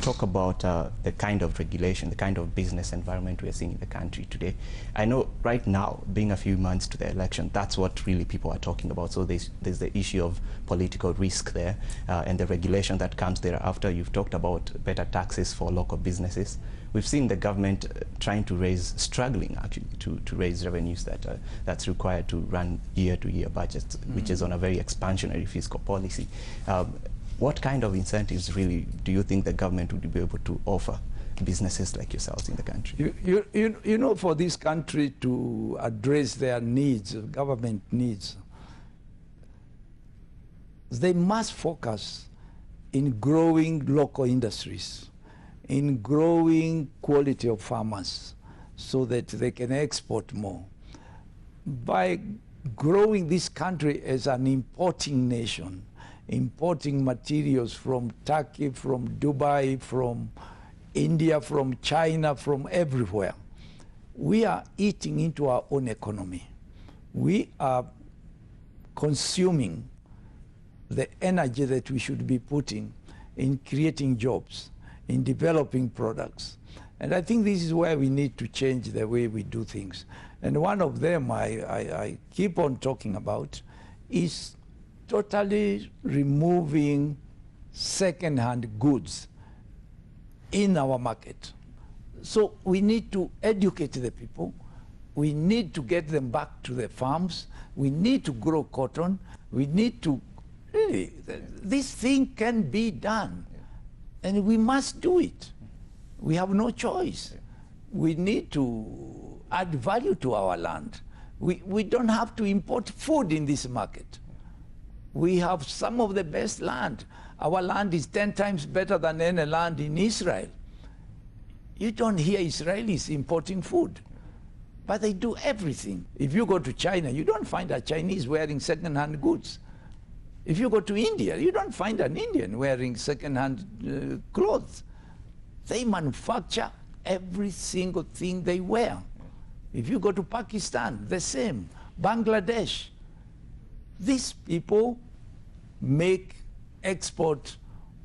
talk about the kind of regulation, the kind of business environment we're seeing in the country today. I know right now, being a few months to the election, that's what really people are talking about. So there's the issue of political risk there and the regulation that comes thereafter. You've talked about better taxes for local businesses. We've seen the government struggling actually to raise revenues that's required to run year-to-year budgets, which is on a very expansionary fiscal policy. What kind of incentives really do you think the government would be able to offer businesses like yourselves in the country? You know, for this country to address their needs, government needs, they must focus in growing local industries, in growing quality of farmers so that they can export more. By growing this country as an importing nation, importing materials from Turkey, from Dubai, from India, from China, from everywhere, we are eating into our own economy. We are consuming the energy that we should be putting in creating jobs, in developing products. And I think this is where we need to change the way we do things. And one of them I keep on talking about is totally removing second-hand goods in our market. So we need to educate the people. We need to get them back to the farms. We need to grow cotton. We need to, really, this thing can be done. And we must do it. We have no choice. We need to add value to our land. We don't have to import food in this market. We have some of the best land. Our land is 10 times better than any land in Israel. You don't hear Israelis importing food, but they do everything. If you go to China, you don't find a Chinese wearing second-hand goods. If you go to India, you don't find an Indian wearing second-hand clothes. They manufacture every single thing they wear. If you go to Pakistan, the same. Bangladesh. These people make export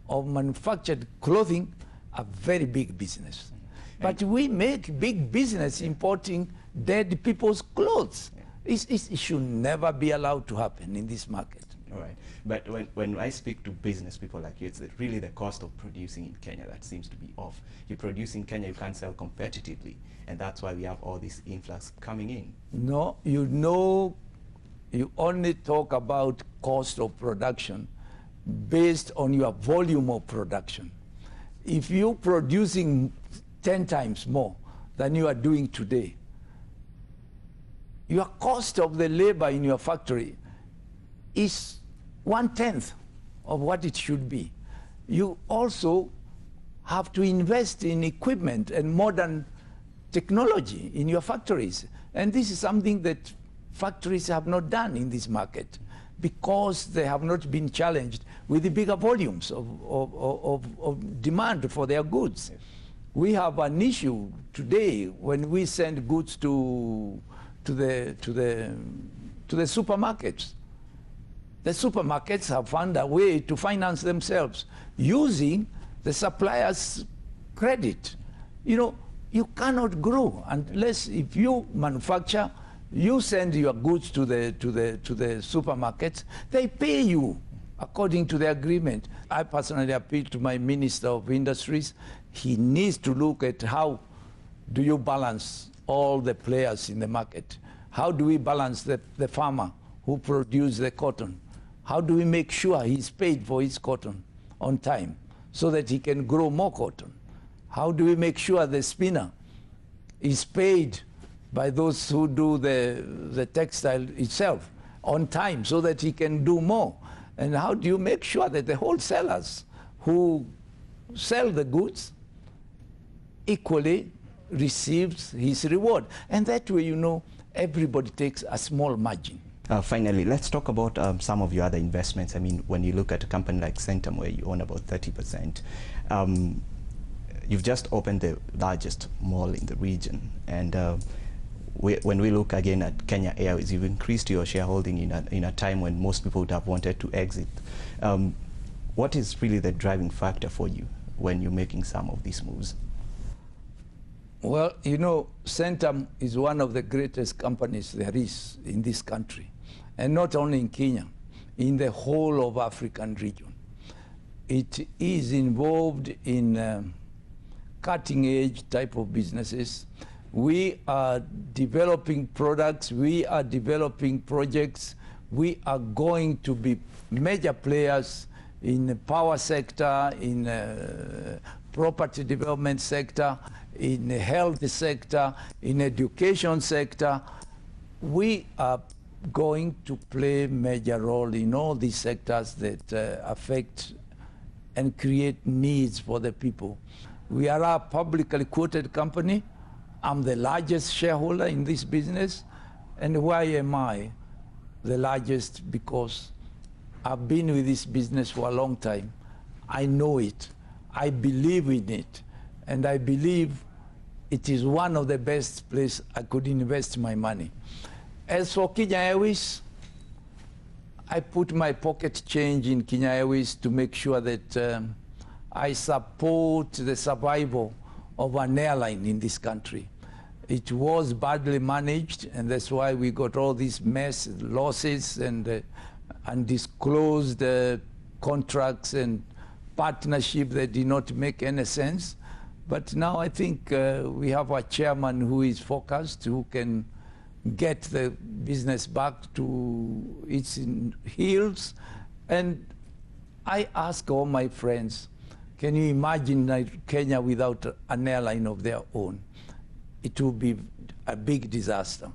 of manufactured clothing a very big business. But we make big business importing dead people's clothes. It should never be allowed to happen in this market. All right. But when I speak to business people like you, it's really the cost of producing in Kenya that seems to be off. You produce in Kenya, you can't sell competitively, and that's why we have all this influx coming in. No, you know, you only talk about cost of production based on your volume of production. If you're producing 10 times more than you are doing today, your cost of the labor in your factory is 1/10 of what it should be. You also have to invest in equipment and modern technology in your factories. And this is something that factories have not done in this market because they have not been challenged with the bigger volumes of demand for their goods. Yes. We have an issue today when we send goods to the supermarkets. The supermarkets have found a way to finance themselves using the supplier's credit. You know, you cannot grow unless if you manufacture, you send your goods to the supermarkets, they pay you according to the agreement. I personally appeal to my Minister of Industries. He needs to look at how do you balance all the players in the market. How do we balance the farmer who produces the cotton? How do we make sure he's paid for his cotton on time so that he can grow more cotton? How do we make sure the spinner is paid by those who do the textile itself on time so that he can do more? And how do you make sure that the wholesalers who sell the goods equally receives his reward? And that way, you know, everybody takes a small margin. Finally, let's talk about some of your other investments. I mean, when you look at a company like Centum, where you own about 30%, you've just opened the largest mall in the region. And when we look again at Kenya Airways, you've increased your shareholding in a time when most people would have wanted to exit. What is really the driving factor for you? when you're making some of these moves? Well, you know, Centum is one of the greatest companies there is in this country, and not only in Kenya, in the whole of African region. It is involved in cutting-edge type of businesses. We are developing products, we are developing projects, we are going to be major players in the power sector, in property development sector, in the health sector, in education sector. We are going to play a major role in all these sectors that affect and create needs for the people. We are a publicly quoted company. I'm the largest shareholder in this business. And why am I the largest? Because I've been with this business for a long time. I know it. I believe in it. And I believe it is one of the best places I could invest my money. As for Kenya Airways, I put my pocket change in Kenya Airways to make sure that I support the survival of an airline in this country. It was badly managed, and that's why we got all these mess, losses, and undisclosed contracts and partnership that did not make any sense. But now I think we have a chairman who is focused, who can get the business back to its heels. And I ask all my friends, can you imagine Kenya without an airline of their own? It will be a big disaster.